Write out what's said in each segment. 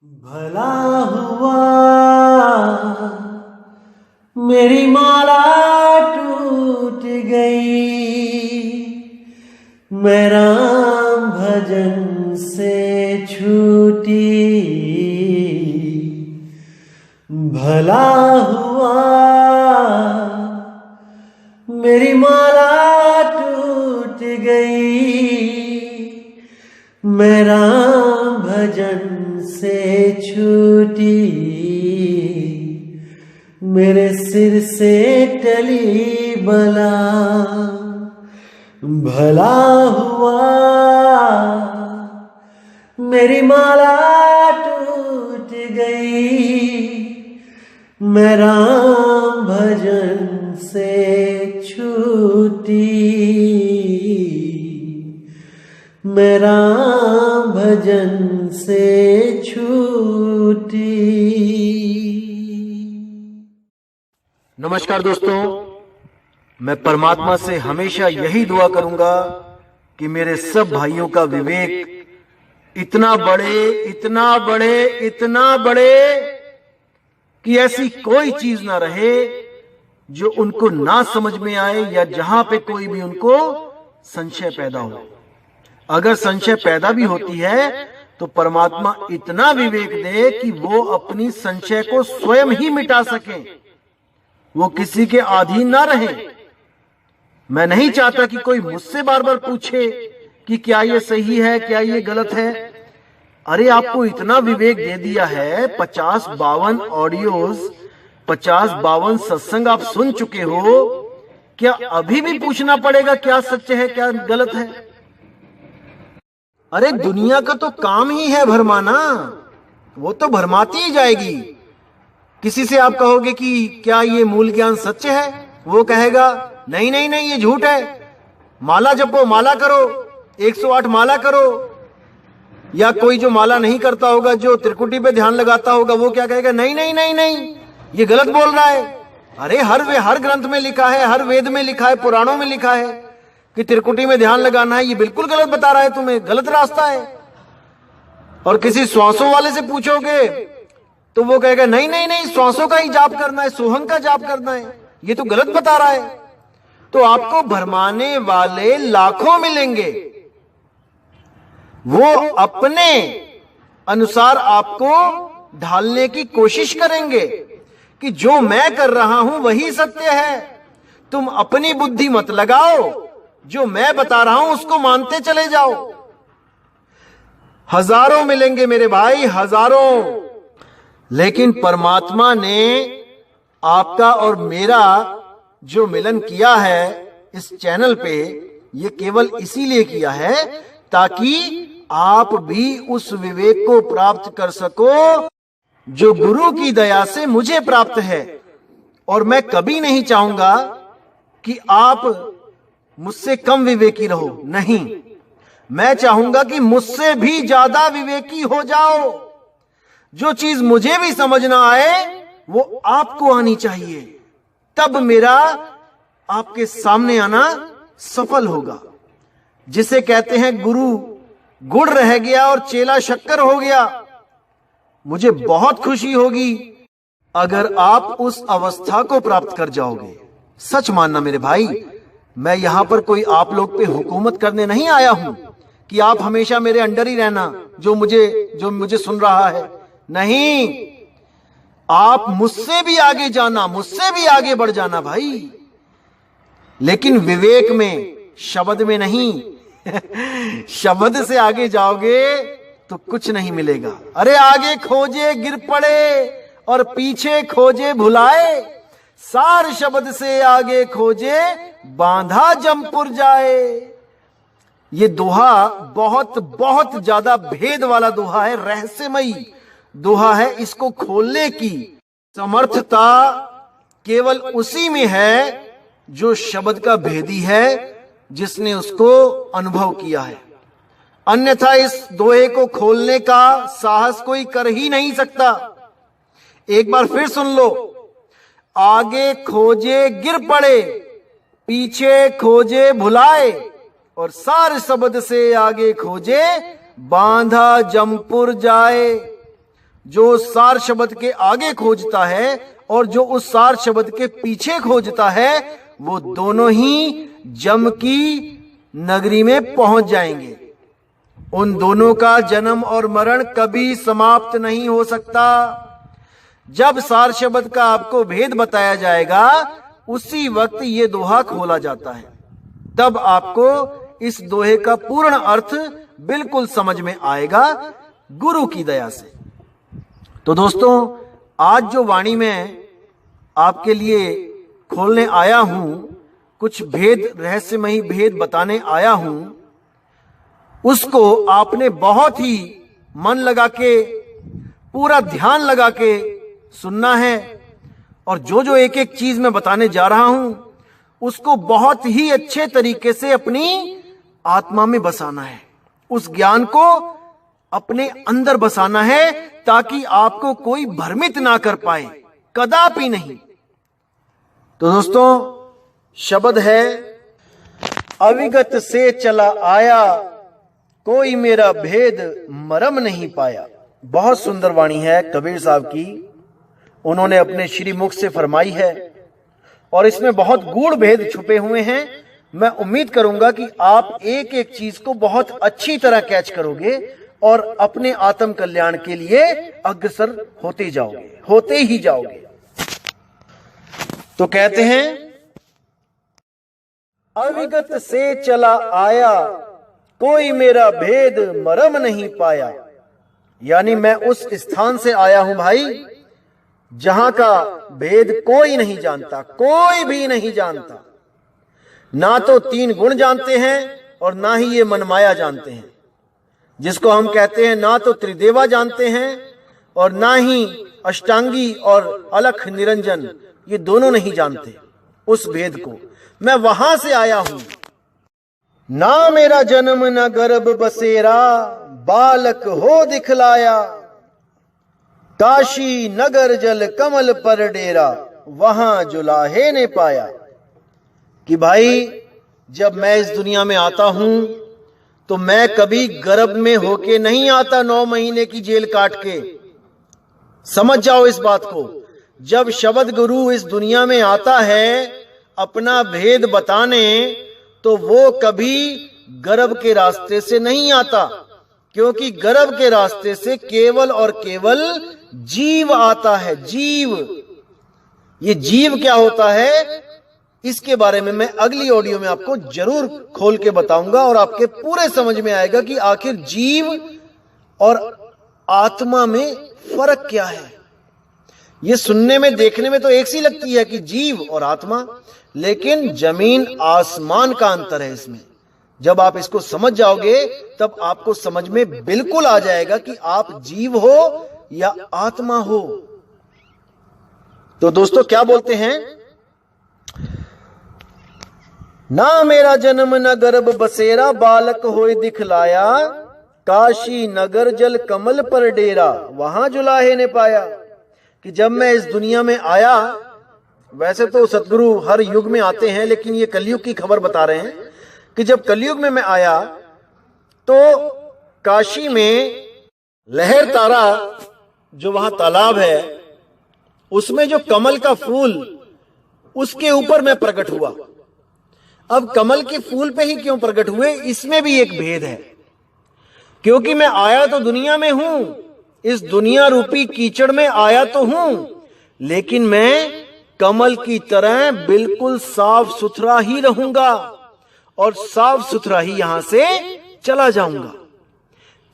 भला हुआ मेरी माला टूट गई, मैं राम भजन से छूटी। भला हुआ मेरी माला टूट गई, मैं राम भजन से छूटी। मेरे सिर से टली बला, भला हुआ मेरी माला टूट गई, मैं राम भजन से छूटी। मैं राम भजन से छूटी। नमस्कार दोस्तों, मैं परमात्मा से हमेशा यही दुआ करूंगा कि मेरे सब भाइयों का विवेक इतना बढ़े कि ऐसी कोई चीज ना रहे जो उनको ना समझ में आए या जहां पे कोई भी उनको संशय पैदा हो। अगर संशय पैदा भी होती है तो परमात्मा इतना विवेक दे कि वो अपनी संशय को स्वयं ही मिटा सके, वो किसी के अधीन ना रहे। मैं नहीं चाहता कि कोई मुझसे बार बार पूछे कि क्या ये सही है, क्या ये गलत है। अरे आपको इतना विवेक दे दिया है, 50-52 ऑडियोज, 50-52 सत्संग आप सुन चुके हो, क्या अभी भी पूछना पड़ेगा क्या सच है क्या गलत है? अरे दुनिया का तो काम ही है भरमाना, वो तो भरमाती ही जाएगी। किसी से आप कहोगे कि क्या ये मूल ज्ञान सत्य है, वो कहेगा नहीं नहीं नहीं ये झूठ है। माला जपो, माला करो, 108 माला करो। या कोई जो माला नहीं करता होगा, जो त्रिकुटी पे ध्यान लगाता होगा, वो क्या कहेगा नहीं नहीं नहीं नहीं ये गलत बोल रहा है। अरे हर ग्रंथ में लिखा है, हर वेद में लिखा है, पुराणों में लिखा है कि त्रिकुटी में ध्यान लगाना है, ये बिल्कुल गलत बता रहा है तुम्हें, गलत रास्ता है। और किसी श्वासों वाले से पूछोगे तो वो कहेगा नहीं नहीं नहीं श्वासों का ही जाप करना है, सोहंग का जाप करना है, ये तो गलत बता रहा है। तो आपको भरमाने वाले लाखों मिलेंगे, वो अपने अनुसार आपको ढालने की कोशिश करेंगे कि जो मैं कर रहा हूं वही सत्य है, तुम अपनी बुद्धि मत लगाओ, जो मैं बता रहा हूं उसको मानते चले जाओ। हजारों मिलेंगे मेरे भाई, हजारों। लेकिन परमात्मा ने आपका और मेरा जो मिलन किया है इस चैनल पे, ये केवल इसीलिए किया है ताकि आप भी उस विवेक को प्राप्त कर सको जो गुरु की दया से मुझे प्राप्त है। और मैं कभी नहीं चाहूंगा कि आप मुझसे कम विवेकी रहो, नहीं, मैं चाहूंगा कि मुझसे भी ज्यादा विवेकी हो जाओ। जो चीज मुझे भी समझ ना आए वो आपको आनी चाहिए, तब मेरा आपके सामने आना सफल होगा। जिसे कहते हैं गुरु गुड़ रह गया और चेला शक्कर हो गया। मुझे बहुत खुशी होगी अगर आप उस अवस्था को प्राप्त कर जाओगे। सच मानना मेरे भाई, मैं यहां पर कोई आप लोग पे हुकूमत करने नहीं आया हूं कि आप हमेशा मेरे अंडर ही रहना, जो मुझे सुन रहा है। नहीं, आप मुझसे भी आगे जाना, मुझसे भी आगे बढ़ जाना भाई, लेकिन विवेक में, शब्द में नहीं। शब्द से आगे जाओगे तो कुछ नहीं मिलेगा। अरे आगे खोजे गिर पड़े और पीछे खोजे भुलाए, सार शब्द से आगे खोजे बांधा जमपुर जाए। ये दोहा बहुत बहुत ज्यादा भेद वाला दोहा है, रहस्यमयी दोहा है। इसको खोलने की समर्थता केवल उसी में है जो शब्द का भेदी है, जिसने उसको अनुभव किया है। अन्यथा इस दोहे को खोलने का साहस कोई कर ही नहीं सकता। एक बार फिर सुन लो, आगे खोजे गिर पड़े, पीछे खोजे भुलाए, और सार शब्द से आगे खोजे बांधा जमपुर जाए। जो उस सार शब्द के आगे खोजता है और जो उस सार शब्द के पीछे खोजता है, वो दोनों ही जम की नगरी में पहुंच जाएंगे। उन दोनों का जन्म और मरण कभी समाप्त नहीं हो सकता। जब सार शब्द का आपको भेद बताया जाएगा, उसी वक्त ये दोहा खोला जाता है। तब आपको इस दोहे का पूर्ण अर्थ बिल्कुल समझ में आएगा, गुरु की दया से। तो दोस्तों, आज जो वाणी में आपके लिए खोलने आया हूं, कुछ भेद, रहस्यमयी भेद बताने आया हूं, उसको आपने बहुत ही मन लगा के, पूरा ध्यान लगा के सुनना है। और जो जो एक एक चीज मैं बताने जा रहा हूं, उसको बहुत ही अच्छे तरीके से अपनी आत्मा में बसाना है। उस ज्ञान को अपने अंदर बसाना है, ताकि आपको कोई भ्रमित ना कर पाए, कदापि नहीं। तो दोस्तों, शब्द है, अविगत से चला आया, कोई मेरा भेद मरम नहीं पाया। बहुत सुंदर वाणी है कबीर साहब की, उन्होंने अपने श्री मुख से फरमाई है, और इसमें बहुत गूढ़ भेद छुपे हुए हैं। मैं उम्मीद करूंगा कि आप एक एक चीज को बहुत अच्छी तरह कैच करोगे और अपने आत्म कल्याण के लिए अग्रसर होते जाओगे, होते ही जाओगे। तो कहते हैं, अविगत से चला आया, कोई मेरा भेद मरम नहीं पाया। यानी मैं उस स्थान से आया हूं भाई, जहां का भेद कोई नहीं जानता, कोई भी नहीं जानता। ना तो 3 गुण जानते हैं और ना ही ये मनमाया जानते हैं, जिसको हम कहते हैं। ना तो त्रिदेवा जानते हैं और ना ही अष्टांगी और अलख निरंजन, ये दोनों नहीं जानते उस भेद को। मैं वहां से आया हूं। ना मेरा जन्म न गर्भ बसेरा, बालक हो दिखलाया, काशी नगर जल कमल पर डेरा, वहां जुलाहे ने पाया। कि भाई, जब मैं इस दुनिया में आता हूं, तो मैं कभी गर्भ में होके नहीं आता 9 महीने की जेल काट के। समझ जाओ इस बात को। जब शब्द गुरु इस दुनिया में आता है अपना भेद बताने, तो वो कभी गर्भ के रास्ते से नहीं आता, क्योंकि गर्भ के रास्ते से केवल और केवल जीव आता है। जीव, ये जीव क्या होता है, इसके बारे में मैं अगली ऑडियो में आपको जरूर खोल के बताऊंगा, और आपके पूरे समझ में आएगा कि आखिर जीव और आत्मा में फर्क क्या है। ये सुनने में, देखने में तो एक सी लगती है कि जीव और आत्मा, लेकिन जमीन आसमान का अंतर है इसमें। जब आप इसको समझ जाओगे, तब आपको समझ में बिल्कुल आ जाएगा कि आप जीव हो या आत्मा हो। तो दोस्तों, क्या बोलते हैं, ना मेरा जन्म न गर्भ बसेरा, बालक होए दिखलाया, काशी नगर जल कमल पर डेरा, वहां जुलाहे ने पाया। कि जब मैं इस दुनिया में आया, वैसे तो सतगुरु हर युग में आते हैं, लेकिन ये कलयुग की खबर बता रहे हैं कि जब कलयुग में मैं आया, तो काशी में लहर तारा, जो वहां तालाब है, उसमें जो कमल का फूल, उसके ऊपर मैं प्रकट हुआ। अब कमल के फूल पे ही क्यों प्रकट हुए, इसमें भी एक भेद है। क्योंकि मैं आया तो दुनिया में हूं, इस दुनिया रूपी कीचड़ में आया तो हूं, लेकिन मैं कमल की तरह बिल्कुल साफ सुथरा ही रहूंगा और साफ सुथरा ही यहां से चला जाऊंगा।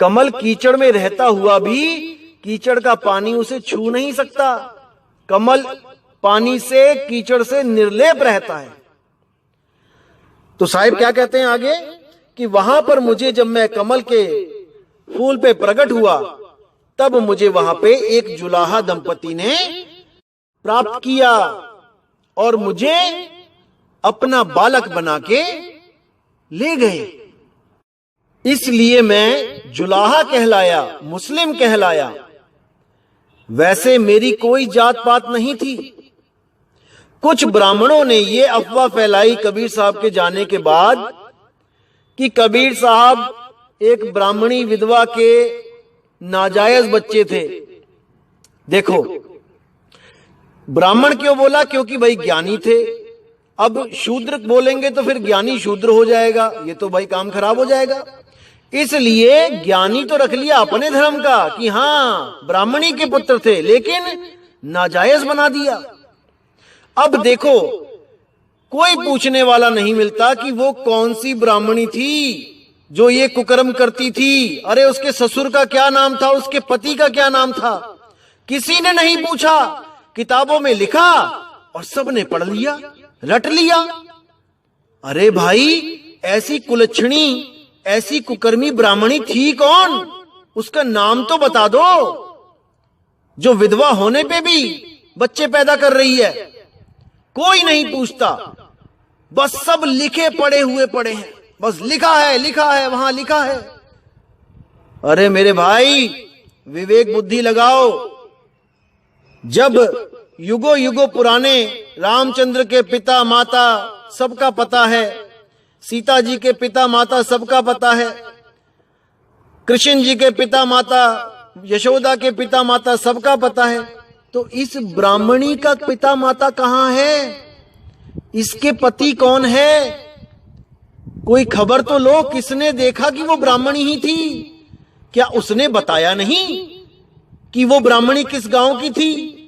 कमल कीचड़ में रहता हुआ भी कीचड़ का पानी उसे छू नहीं सकता। कमल पानी से, कीचड़ से निर्लेप रहता है। तो साहिब क्या कहते हैं आगे, कि वहां पर मुझे, जब मैं कमल के फूल पे प्रकट हुआ, तब मुझे वहां पे एक जुलाहा दंपति ने प्राप्त किया और मुझे अपना बालक बना के ले गए। इसलिए मैं जुलाहा कहलाया, मुस्लिम कहलाया। वैसे मेरी कोई जात पात नहीं थी। कुछ ब्राह्मणों ने ये अफवाह फैलाई कबीर साहब के जाने के बाद कि कबीर साहब एक ब्राह्मणी विधवा के नाजायज बच्चे थे, देखो, ब्राह्मण क्यों बोला? क्योंकि भाई ज्ञानी थे। अब शूद्र बोलेंगे तो फिर ज्ञानी शूद्र हो जाएगा, ये तो भाई काम खराब हो जाएगा। इसलिए ज्ञानी तो रख लिया अपने धर्म का कि हां ब्राह्मणी के पुत्र थे, लेकिन नाजायज बना दिया। अब देखो, कोई पूछने वाला नहीं मिलता कि वो कौन सी ब्राह्मणी थी जो ये कुकर्म करती थी। अरे उसके ससुर का क्या नाम था, उसके पति का क्या नाम था, किसी ने नहीं पूछा। किताबों में लिखा और सबने पढ़ लिया, रट लिया। अरे भाई, ऐसी कुलच्छणी, ऐसी कुकर्मी ब्राह्मणी थी कौन? उसका नाम तो बता दो, जो विधवा होने पे भी बच्चे पैदा कर रही है। कोई नहीं पूछता, बस सब लिखे पड़े हुए पड़े हैं, बस लिखा है वहां लिखा है। अरे मेरे भाई, विवेक बुद्धि लगाओ। जब युगों युगों पुराने रामचंद्र के पिता माता सबका पता है, सीता जी के पिता माता सबका पता है, कृष्ण जी के पिता माता, यशोदा के पिता माता सबका पता है, तो इस ब्राह्मणी का पिता माता कहां है? इसके पति कौन है? कोई खबर तो लो, किसने देखा कि वो ब्राह्मणी ही थी? क्या उसने बताया नहीं कि वो ब्राह्मणी किस गांव की थी,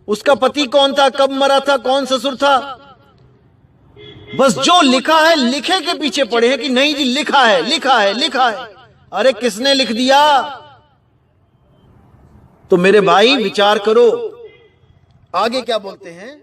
उसका पति कौन था, कब मरा था, कौन ससुर था? बस जो लिखा है लिखे के पीछे पड़े हैं कि नहीं जी लिखा है। अरे किसने लिख दिया? तो मेरे भाई विचार करो। आगे क्या बोलते हैं?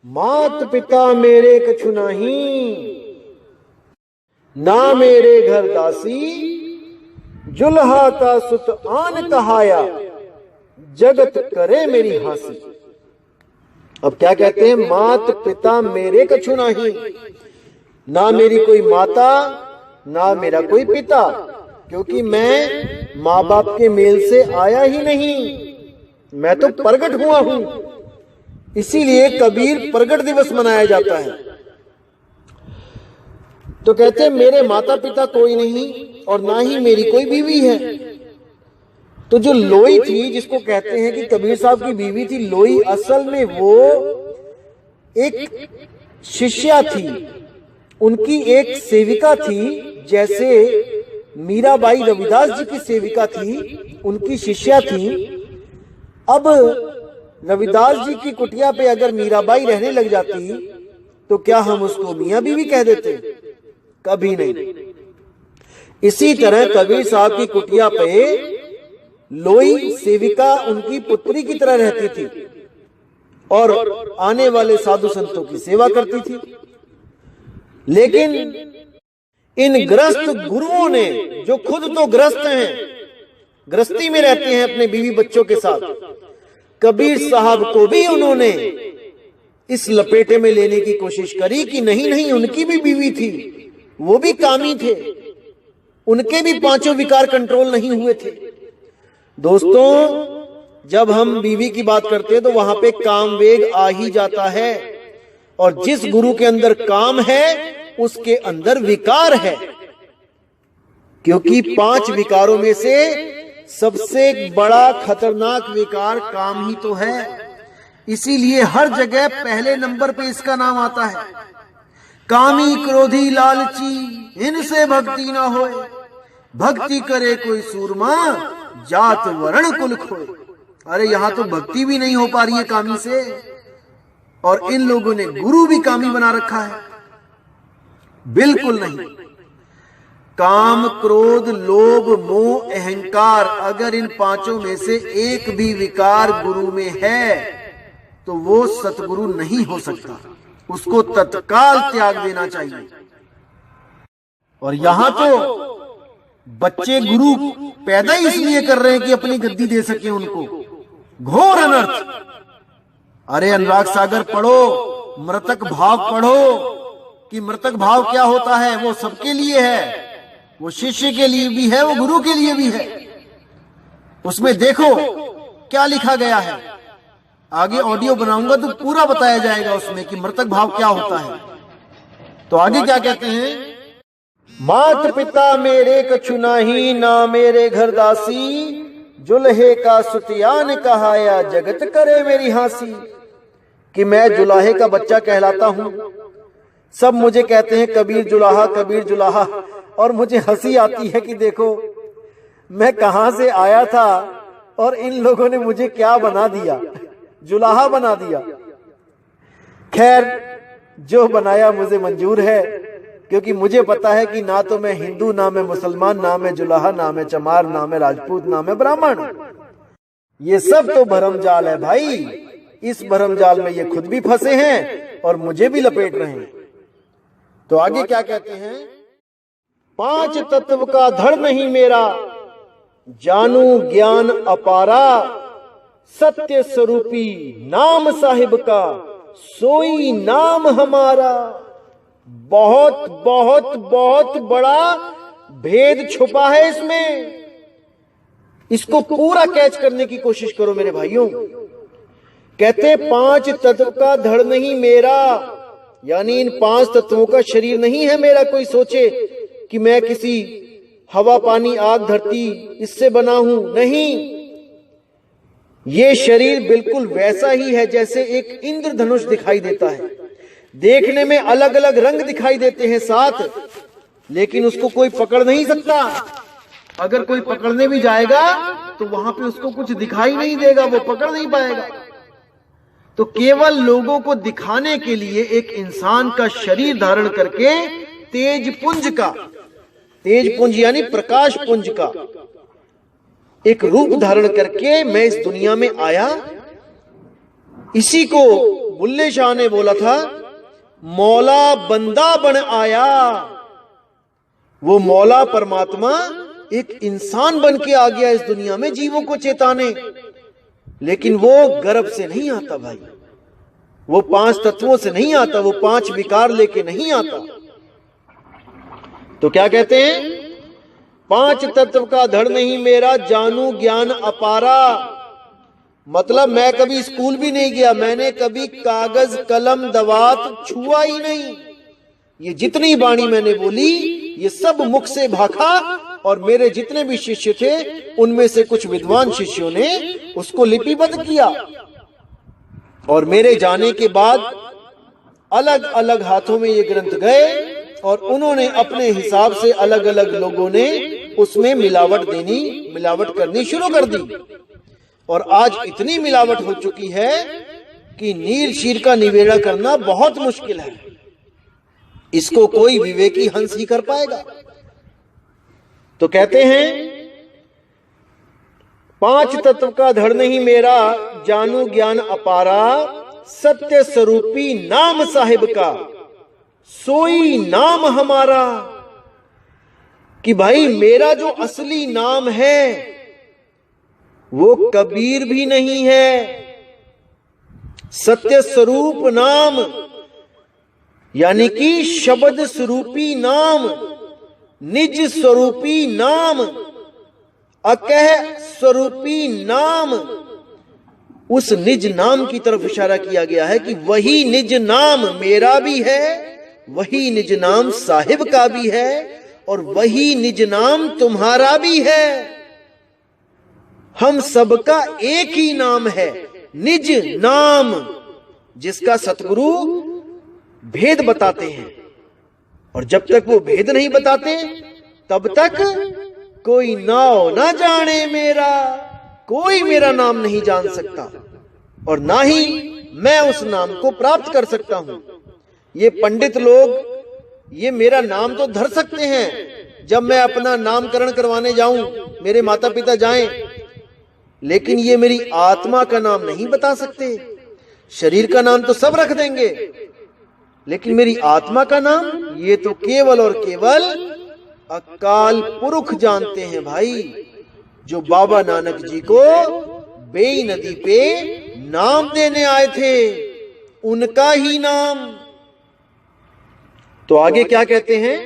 मात पिता मेरे कछु नहीं, ना मेरे घर दासी, जुल्हा का सुत आन कहाया, जगत करे मेरी हासी। अब क्या कहते हैं? मात पिता मेरे कछु नहीं, ना मेरी कोई माता, ना मेरा कोई पिता, क्योंकि मैं मां बाप के मेल से आया ही नहीं, मैं तो प्रगट हुआ हूं। इसीलिए कबीर प्रगट दिवस मनाया जाता है। तो कहते हैं मेरे माता पिता कोई नहीं और ना ही मेरी कोई बीवी है। तो जो लोई थी, जिसको कहते हैं कि कबीर साहब की बीवी थी लोई, असल में वो एक शिष्या थी, उनकी एक सेविका थी। जैसे मीराबाई रविदास जी की सेविका थी, उनकी शिष्या थी। अब रविदास जी की कुटिया पे अगर मीराबाई रहने लग जाती तो क्या हम उसको मियां बीवी कह देते? कभी नहीं। इसी तरह कबीर साहब की कुटिया पे लोई सेविका उनकी पुत्री की तरह रहती थी और आने वाले साधु संतों की सेवा करती थी। लेकिन इन ग्रस्त गुरुओं ने, जो खुद तो ग्रस्त हैं, गृहस्थी में रहते हैं अपने बीवी बच्चों के साथ, कबीर साहब को भी उन्होंने इस लपेटे में लेने की कोशिश करी कि नहीं उनकी भी बीवी थी, वो भी कामी थे, उनके भी पांचों विकार कंट्रोल नहीं हुए थे। दोस्तों, जब हम बीवी की बात करते हैं तो वहां पे काम वेग आ ही जाता है, और जिस गुरु के अंदर काम है उसके अंदर विकार है, क्योंकि 5 विकारों में से सबसे बड़ा खतरनाक विकार काम ही तो है। इसीलिए हर जगह पहले नंबर पे इसका नाम आता है। कामी क्रोधी लालची इनसे भक्ति ना होए, भक्ति करे कोई सूरमा जात वर्ण कुल खोए। अरे यहां तो भक्ति भी नहीं हो पा रही है कामी से, और इन लोगों ने गुरु भी कामी बना रखा है। बिल्कुल नहीं। काम, क्रोध, लोभ, मोह, अहंकार, अगर इन 5 में से एक भी विकार गुरु में है तो वो सतगुरु नहीं हो सकता, उसको तत्काल त्याग देना चाहिए। और यहां तो बच्चे गुरु पैदा ही इसलिए कर रहे हैं कि अपनी गद्दी दे सके उनको। घोर अनर्थ। अरे अनुराग सागर पढ़ो, मृतक भाव पढ़ो कि मृतक भाव क्या होता है। वो सबके लिए है, वो शिष्य के लिए भी है, वो गुरु के लिए भी है। उसमें देखो क्या लिखा गया है। आगे ऑडियो बनाऊंगा तो पूरा बताया जाएगा उसमें कि मृतक भाव क्या होता है। तो आगे क्या कहते हैं? मात पिता मेरे कछु नाही, ना मेरे घर दासी, जुल्हे का सुतियान कहाया जगत करे मेरी हंसी। कि मैं जुलाहे का बच्चा कहलाता हूं। सब मुझे कहते हैं कबीर जुलाहा, कबीर जुलाहा, और मुझे हंसी आती है कि देखो मैं कहां से आया था और इन लोगों ने मुझे क्या बना दिया, जुलाहा बना दिया। खैर, जो बनाया मुझे मंजूर है, क्योंकि मुझे पता है कि ना तो मैं हिंदू, ना मैं मुसलमान, ना मैं जुलाहा, ना मैं चमार, ना मैं राजपूत, ना मैं ब्राह्मण। ये सब तो भरमजाल है भाई। इस भरमजाल में ये खुद भी फंसे हैं और मुझे भी लपेट रहे हैं। तो आगे क्या कहते हैं? 5 तत्व का धड़ नहीं मेरा, जानू ज्ञान अपारा, सत्य स्वरूपी नाम साहिब का, सोई नाम हमारा। बहुत बहुत बहुत बड़ा भेद छुपा है इसमें। इसको पूरा कैच करने की कोशिश करो मेरे भाइयों। कहते 5 तत्व का धड़ नहीं मेरा, यानी इन 5 तत्वों का शरीर नहीं है मेरा। कोई सोचे कि मैं किसी हवा, पानी, आग, धरती इससे बना हूं, नहीं। ये शरीर बिल्कुल वैसा ही है जैसे एक इंद्रधनुष दिखाई देता है। देखने में अलग अलग रंग दिखाई देते हैं साथ, लेकिन उसको कोई पकड़ नहीं सकता। अगर कोई पकड़ने भी जाएगा तो वहां पे उसको कुछ दिखाई नहीं देगा, वो पकड़ नहीं पाएगा। तो केवल लोगों को दिखाने के लिए एक इंसान का शरीर धारण करके तेज पुंज यानी प्रकाश पुंज का एक रूप धारण करके मैं इस दुनिया में आया। इसी को बुल्ले शाह ने बोला था, मौला बंदा बन आया। वो मौला परमात्मा एक इंसान बन के आ गया इस दुनिया में जीवों को चेताने। लेकिन वो गर्भ से नहीं आता भाई, वो 5 तत्वों से नहीं आता, वो 5 विकार लेके नहीं आता। तो क्या कहते हैं? 5 तत्व का धड़ नहीं मेरा, जानू ज्ञान अपारा। मतलब मैं कभी स्कूल भी नहीं गया, मैंने कभी कागज कलम दवात छुआ ही नहीं। ये जितनी वाणी मैंने बोली ये सब मुख से भाखा, और मेरे जितने भी शिष्य थे उनमें से कुछ विद्वान शिष्यों ने उसको लिपिबद्ध किया। और मेरे जाने के बाद अलग अलग हाथों में ये ग्रंथ गए और उन्होंने अपने हिसाब से अलग अलग लोगों ने उसमें मिलावट करनी शुरू कर दी। और आज इतनी मिलावट हो चुकी है कि नीर शीर का निवेड़ा करना बहुत मुश्किल है। इसको कोई विवेकी हंस ही कर पाएगा। तो कहते हैं 5 तत्व का धड़ नहीं मेरा, जानू ज्ञान अपारा, सत्य स्वरूपी नाम साहिब का, सोई नाम हमारा। कि भाई मेरा जो असली नाम है वो कबीर भी नहीं है। सत्य स्वरूप नाम यानी कि शब्द स्वरूपी नाम, निज स्वरूपी नाम, अकह स्वरूपी नाम। उस निज नाम की तरफ इशारा किया गया है कि वही निज नाम मेरा भी है, वही निज नाम साहिब का भी है, और वही निज नाम तुम्हारा भी है। हम सबका एक ही नाम है, निज नाम, जिसका सतगुरु भेद बताते हैं। और जब तक वो भेद नहीं बताते तब तक कोई नाम ना जाने मेरा, कोई मेरा नाम नहीं जान सकता और ना ही मैं उस नाम को प्राप्त कर सकता हूं। ये पंडित लोग ये मेरा नाम तो धर सकते हैं, जब मैं अपना नामकरण करवाने जाऊं, मेरे माता पिता जाएं, लेकिन ये मेरी आत्मा का नाम नहीं बता सकते। शरीर का नाम तो सब रख देंगे, लेकिन मेरी आत्मा का नाम ये तो केवल और केवल अकाल पुरुष जानते हैं भाई। जो बाबा नानक जी को बेई नदी पे नाम देने आए थे, उनका ही नाम। तो आगे क्या कहते हैं?